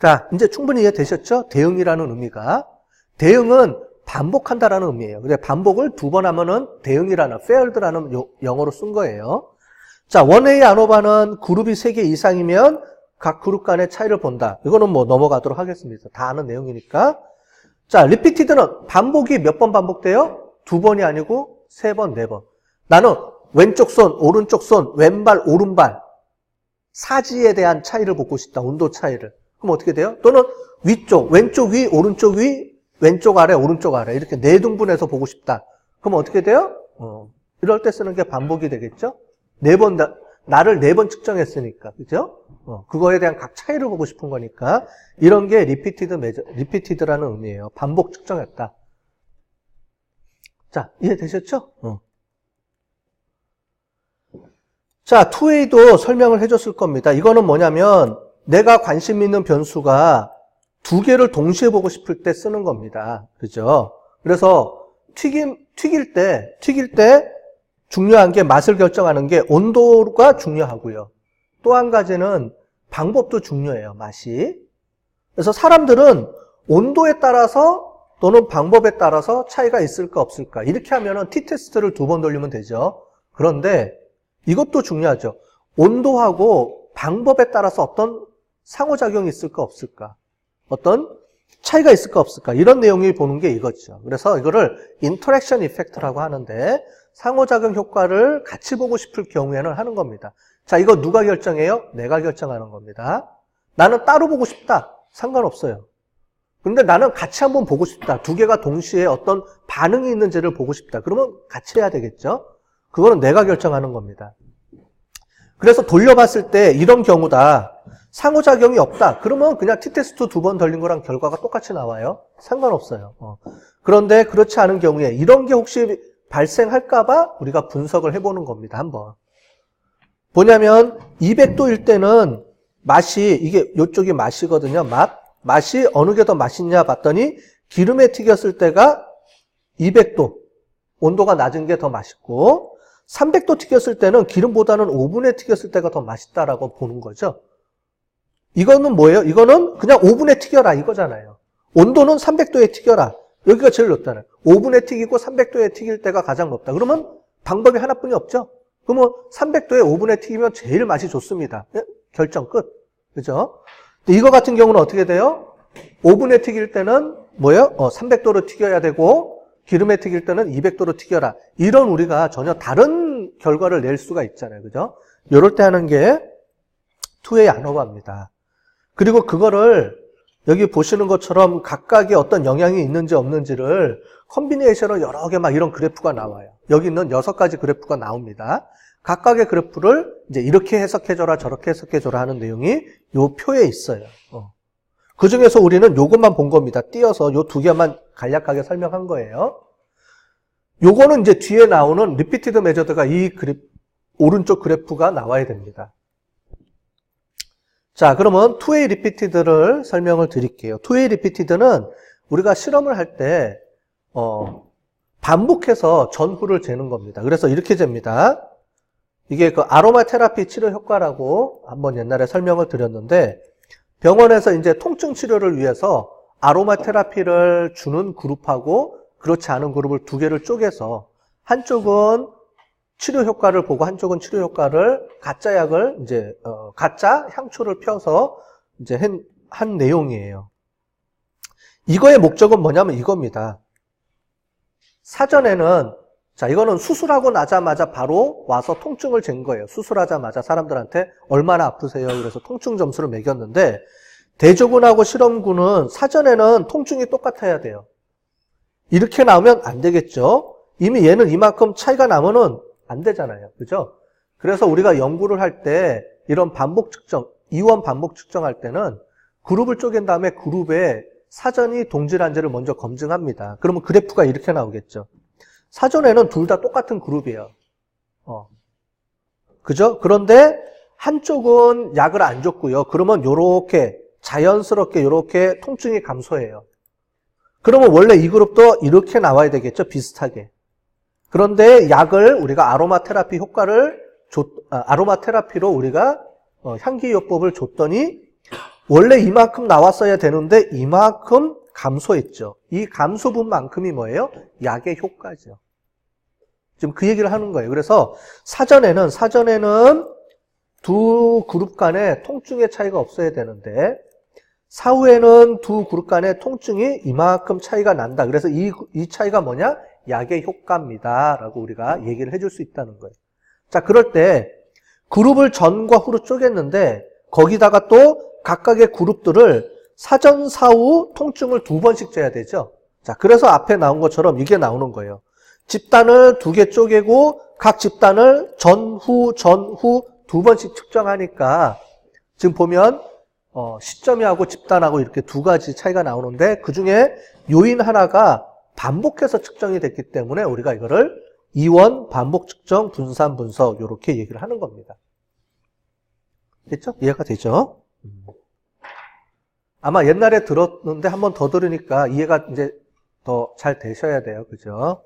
자, 이제 충분히 이해되셨죠? 대응이라는 의미가. 대응은 반복한다라는 의미예요. 근데 반복을 2번 하면은 대응이라는, faired라는 영어로 쓴 거예요. 자, 원웨이 안오바는 그룹이 3개 이상이면 각 그룹 간의 차이를 본다. 이거는 뭐 넘어가도록 하겠습니다. 다 아는 내용이니까. 자, repeated는 반복이 몇 번 반복돼요? 2번이 아니고 3번, 4번. 나는 왼쪽 손, 오른쪽 손, 왼발, 오른발 사지에 대한 차이를 보고 싶다. 온도 차이를. 그럼 어떻게 돼요? 또는 위쪽, 왼쪽 위, 오른쪽 위, 왼쪽 아래, 오른쪽 아래 이렇게 4등분해서 보고 싶다. 그럼 어떻게 돼요? 이럴 때 쓰는 게 반복이 되겠죠? 4번, 나를 4번 측정했으니까. 그죠? 그거에 대한 각 차이를 보고 싶은 거니까. 이런 게 repeated라는 의미예요. 반복 측정했다. 자, 이해되셨죠? 자, 2A도 설명을 해줬을 겁니다. 이거는 뭐냐면, 내가 관심 있는 변수가 2개를 동시에 보고 싶을 때 쓰는 겁니다. 그죠? 그래서 튀길 때 중요한 게 맛을 결정하는 게 온도가 중요하고요. 또 한 가지는 방법도 중요해요, 맛이. 그래서 사람들은 온도에 따라서 또는 방법에 따라서 차이가 있을까 없을까. 이렇게 하면은 t-테스트를 2번 돌리면 되죠. 그런데 이것도 중요하죠. 온도하고 방법에 따라서 어떤 상호작용이 있을까 없을까. 어떤 차이가 있을까 없을까. 이런 내용을 보는 게 이거죠. 그래서 이거를 인터랙션 이펙트라고 하는데 상호작용 효과를 같이 보고 싶을 경우에는 하는 겁니다. 자, 이거 누가 결정해요? 내가 결정하는 겁니다. 나는 따로 보고 싶다. 상관없어요. 근데 나는 같이 한번 보고 싶다. 2개가 동시에 어떤 반응이 있는지를 보고 싶다. 그러면 같이 해야 되겠죠? 그거는 내가 결정하는 겁니다. 그래서 돌려봤을 때 이런 경우다. 상호작용이 없다. 그러면 그냥 t-테스트 2번 돌린 거랑 결과가 똑같이 나와요. 상관없어요. 그런데 그렇지 않은 경우에 이런 게 혹시 발생할까봐 우리가 분석을 해보는 겁니다. 한번. 뭐냐면 200도일 때는 맛이, 이게 이쪽이 맛이거든요. 맛이 어느 게 더 맛있냐 봤더니 기름에 튀겼을 때가 200도. 온도가 낮은 게 더 맛있고 300도 튀겼을 때는 기름보다는 오븐에 튀겼을 때가 더 맛있다라고 보는 거죠. 이거는 뭐예요? 이거는 그냥 오븐에 튀겨라 이거잖아요. 온도는 300도에 튀겨라. 여기가 제일 높잖아요. 오븐에 튀기고 300도에 튀길 때가 가장 높다. 그러면 방법이 하나뿐이 없죠? 그러면 300도에 오븐에 튀기면 제일 맛이 좋습니다. 결정 끝. 그죠? 이거 같은 경우는 어떻게 돼요? 오븐에 튀길 때는 뭐예요? 300도로 튀겨야 되고 기름에 튀길 때는 200도로 튀겨라. 이런 우리가 전혀 다른 결과를 낼 수가 있잖아요. 그죠? 이럴 때 하는 게 2A 안오바입니다. 그리고 그거를 여기 보시는 것처럼 각각의 어떤 영향이 있는지 없는지를 컨비네이션으로 여러 개 막 이런 그래프가 나와요. 여기 있는 6가지 그래프가 나옵니다. 각각의 그래프를 이제 이렇게 해석해줘라 저렇게 해석해줘라 하는 내용이 요 표에 있어요. 그 중에서 우리는 요것만 본 겁니다. 띄어서 요 2개만 간략하게 설명한 거예요. 요거는 이제 뒤에 나오는 repeated measured가 이 오른쪽 그래프가 나와야 됩니다. 자, 그러면 2A repeated를 설명을 드릴게요. 2A repeated는 우리가 실험을 할 때 반복해서 전후를 재는 겁니다. 그래서 이렇게 잽니다. 이게 그 아로마 테라피 치료 효과라고 한번 옛날에 설명을 드렸는데 병원에서 이제 통증 치료를 위해서 아로마 테라피를 주는 그룹하고 그렇지 않은 그룹을 2개를 쪼개서 한쪽은 치료 효과를 보고 한쪽은 치료 효과를 가짜 약을 이제 가짜 향초를 펴서 이제 한 내용이에요. 이거의 목적은 뭐냐면 이겁니다. 사전에는 자, 이거는 수술하고 나자마자 바로 와서 통증을 잰 거예요. 수술하자마자 사람들한테 얼마나 아프세요? 그래서 통증 점수를 매겼는데 대조군하고 실험군은 사전에는 통증이 똑같아야 돼요. 이렇게 나오면 안 되겠죠. 이미 얘는 이만큼 차이가 나면은 안 되잖아요. 그죠? 그래서 우리가 연구를 할 때 이런 반복 측정, 이원 반복 측정할 때는 그룹을 쪼갠 다음에 그룹에 사전이 동질한지를 먼저 검증합니다. 그러면 그래프가 이렇게 나오겠죠. 사전에는 둘 다 똑같은 그룹이에요. 그죠? 그런데 한쪽은 약을 안 줬고요. 그러면 요렇게 자연스럽게 요렇게 통증이 감소해요. 그러면 원래 이 그룹도 이렇게 나와야 되겠죠? 비슷하게. 그런데 약을 우리가 아로마 테라피 효과를 아로마 테라피로 우리가 향기요법을 줬더니 원래 이만큼 나왔어야 되는데 이만큼 감소했죠. 이 감소분만큼이 뭐예요? 약의 효과죠. 지금 그 얘기를 하는 거예요. 그래서 사전에는 두 그룹 간에 통증의 차이가 없어야 되는데 사후에는 두 그룹 간의 통증이 이만큼 차이가 난다. 그래서 이 차이가 뭐냐? 약의 효과입니다. 라고 우리가 얘기를 해줄 수 있다는 거예요. 자, 그럴 때 그룹을 전과 후로 쪼갰는데 거기다가 또 각각의 그룹들을 사전, 사후 통증을 2번씩 재야 되죠. 자, 그래서 앞에 나온 것처럼 이게 나오는 거예요. 집단을 2개 쪼개고 각 집단을 전후 2번씩 측정하니까 지금 보면 시점이하고 집단하고 이렇게 2가지 차이가 나오는데 그중에 요인 하나가 반복해서 측정이 됐기 때문에 우리가 이거를 이원 반복 측정 분산 분석 이렇게 얘기를 하는 겁니다. 됐죠? 이해가 되죠? 아마 옛날에 들었는데 한 번 더 들으니까 이해가 이제 더 잘 되셔야 돼요. 그죠?